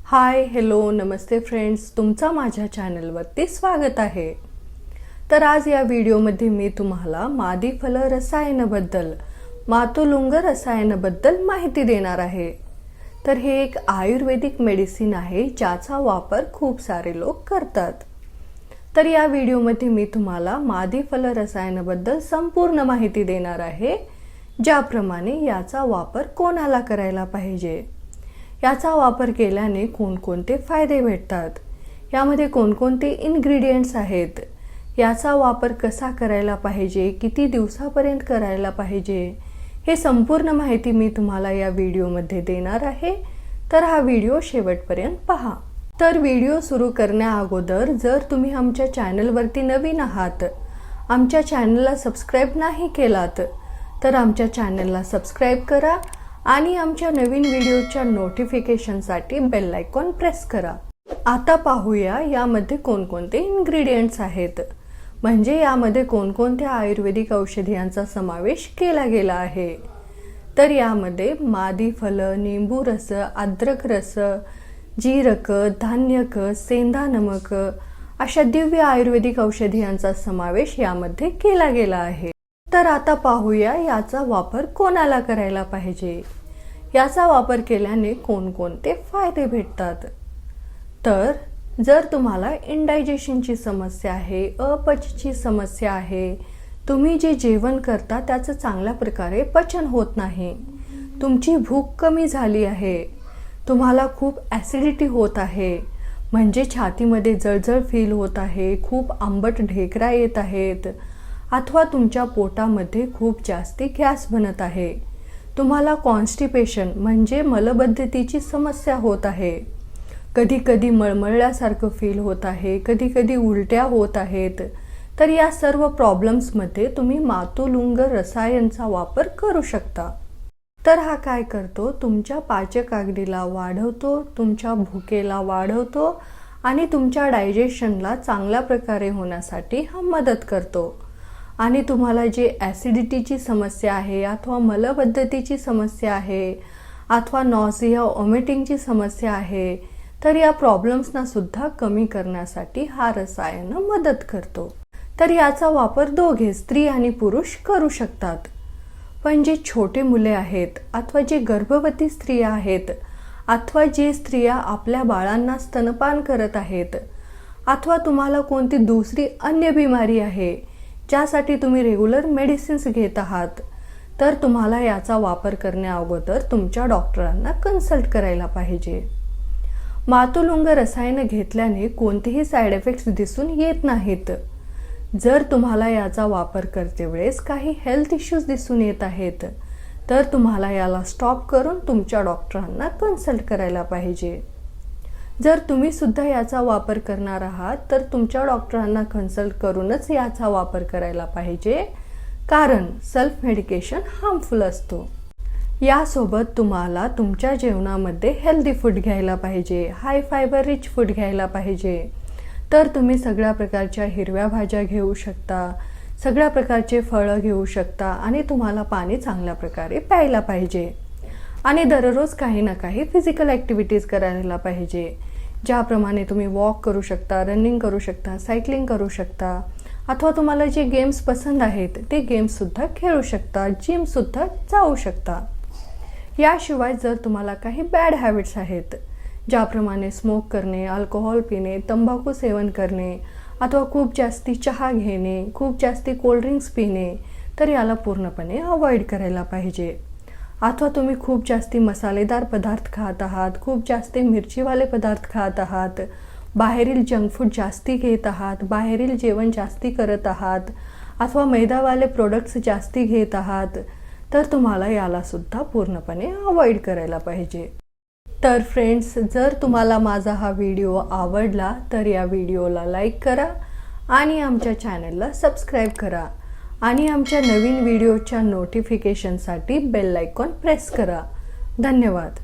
Hi hello नमस्ते friends, तुमचा माझ्या चॅनलवरती स्वागत आहे। तर आज या व्हिडिओमध्ये मी तुम्हाला मादी फल रसायनाबद्दल मातुलुंग रसायनाबद्दल माहिती देणार आहे। तर हे एक आयुर्वेदिक मेडिसिन आहे ज्याचा वापर खूप सारे लोक करतात। तर या व्हिडिओमध्ये मी तुम्हाला मादी फल रसायनाबद्दल संपूर्ण माहिती देणार आहे, ज्याप्रमाणे याचा वापर कोणाला करायला पाहिजे, याचा वापर केल्याने कोणकोणते फायदे भेटतात, यामध्ये कोणकोणते इन्ग्रेडियंट्स आहेत, याचा वापर कसा करायला पाहिजे, किती दिवसापर्यंत करायला पाहिजे, हे संपूर्ण माहिती मी तुम्हाला या व्हिडिओमध्ये देणार आहे। तर हा व्हिडिओ शेवटपर्यंत पहा। तर व्हिडिओ सुरू करण्याअगोदर जर तुम्ही आमच्या चॅनलवरती नवीन आहात, आमच्या चॅनलला सबस्क्राइब नाही केलात, तर आमच्या चॅनलला सबस्क्राइब करा आणि आमच्या नवीन व्हिडिओच्या नोटिफिकेशनसाठी बेल आयकॉन प्रेस करा। आता पाहूया यामध्ये कोणकोणते इन्ग्रेडियंट्स आहेत, म्हणजे यामध्ये कोणकोणत्या आयुर्वेदिक औषधांचा समावेश केला गेला आहे। तर यामध्ये मादी फल, निंबू रस, अद्रक रस, जीरक, धान्यक, सेंधा नमक अशा दिव्य आयुर्वेदिक औषधांचा समावेश यामध्ये केला गेला आहे। तर आता पाहूया याचा वापर कोणाला करायला पाहिजे, याचा वापर केल्याने कोणकोणते फायदे भेटतात। तर जर तुम्हाला इंडायजेशनची समस्या आहे, अपचची समस्या आहे, तुम्ही जे जेवण करता त्याचं चांगल्या प्रकारे पचन होत नाही, तुमची भूक कमी झाली आहे, तुम्हाला खूप ॲसिडिटी होत आहे, म्हणजे छातीमध्ये जळजळ फील होत आहे, खूप आंबट ढेकरा येत आहेत, अथवा तुमच्या पोटामध्ये खूप जास्ती गॅस बनत आहे, तुम्हाला कॉन्स्टिपेशन म्हणजे मलबद्धतेची समस्या होत आहे, कधी कधी मळमळल्यासारखं फील होत आहे, कधी कधी उलट्या होत आहेत, तर या सर्व प्रॉब्लेम्समध्ये तुम्ही मातुलुंग रसायनचा वापर करू शकता। तर हा काय करतो, तुमच्या पाचक आगडीला वाढवतो, तुमच्या भुकेला वाढवतो आणि तुमच्या डायजेशनला चांगल्या प्रकारे होण्यासाठी हा मदत करतो। आणि तुम्हाला जे ॲसिडिटीची समस्या आहे अथवा मलबद्धतेची समस्या आहे अथवा नॉसिया वॉमिटिंगची समस्या आहे, तर या प्रॉब्लेम्सना सुद्धा कमी करण्यासाठी हा रसायन मदत करतो। तर याचा वापर दोघे स्त्री आणि पुरुष करू शकतात। पण जे छोटे मुले आहेत अथवा जे गर्भवती स्त्रिया आहेत अथवा जे स्त्रिया आपल्या बाळांना स्तनपान करत आहेत अथवा तुम्हाला कोणती दुसरी अन्य बिमारी आहे ज्यासाठी तुम्ही रेग्युलर मेडिसिन्स घेत आहात, तर तुम्हाला याचा वापर करण्याअगोदर तुमच्या डॉक्टरांना कन्सल्ट करायला पाहिजे। मातुलुंग रसायन घेतल्याने कोणतेही साईड इफेक्ट्स दिसून येत नाहीत। जर तुम्हाला याचा वापर करते वेळेस काही हेल्थ इश्यूज दिसून येत आहेत, तर तुम्हाला याला स्टॉप करून तुमच्या डॉक्टरांना कन्सल्ट करायला पाहिजे। जर तुम्ही सुद्धा याचा वापर करणार आहात, तर तुमच्या डॉक्टरांना कन्सल्ट करूनच याचा वापर करायला पाहिजे, कारण सेल्फ मेडिकेशन हार्मफुल असतो। यासोबत तुम्हाला तुमच्या जेवणामध्ये हेल्दी फूड घ्यायला पाहिजे, हाय फायबर रिच फूड घ्यायला पाहिजे। तर तुम्ही सगळ्या प्रकारच्या हिरव्या भाज्या घेऊ शकता, सगळ्या प्रकारचे फळं घेऊ शकता आणि तुम्हाला पाणी चांगल्या प्रकारे प्यायला पाहिजे। आणि दररोज काही ना काही फिजिकल ॲक्टिव्हिटीज करायला पाहिजे, ज्याप्रमाणे तुम्ही वॉक करू शकता, रनिंग करू शकता, सायकलिंग करू शकता, अथवा तुम्हाला जे गेम्स पसंत आहेत ते गेम्ससुद्धा खेळू शकता, जिमसुद्धा जाऊ शकता। याशिवाय जर तुम्हाला काही बॅड हॅबिट्स आहेत, ज्याप्रमाणे स्मोक करणे, अल्कोहोल पिणे, तंबाखू सेवन करणे अथवा खूप जास्ती चहा घेणे, खूप जास्ती कोल्ड्रिंक्स पिणे, तर याला पूर्णपणे अवॉइड करायला पाहिजे। अथवा तुम्ही खूप जास्ती मसालेदार पदार्थ खात आहात, खूप जास्ती मिरचीवाले पदार्थ खात आहात, बाहेरील जंक फूड जास्ती घेत आहात, बाहेरील जेवण जास्ती करत आहात अथवा मैदावाले प्रोडक्ट्स जास्ती घेत आहात, तर तुम्हाला याला सुद्धा पूर्णपणे अवॉइड करायला पाहिजे। तर फ्रेंड्स, जर तुम्हाला माझा हा व्हिडिओ आवडला तर या व्हिडिओला लाईक करा आणि आमच्या चॅनलला सबस्क्राईब करा आणि आमच्या नवीन व्हिडिओच्या नोटिफिकेशनसाठी बेल आयकॉन प्रेस करा। धन्यवाद।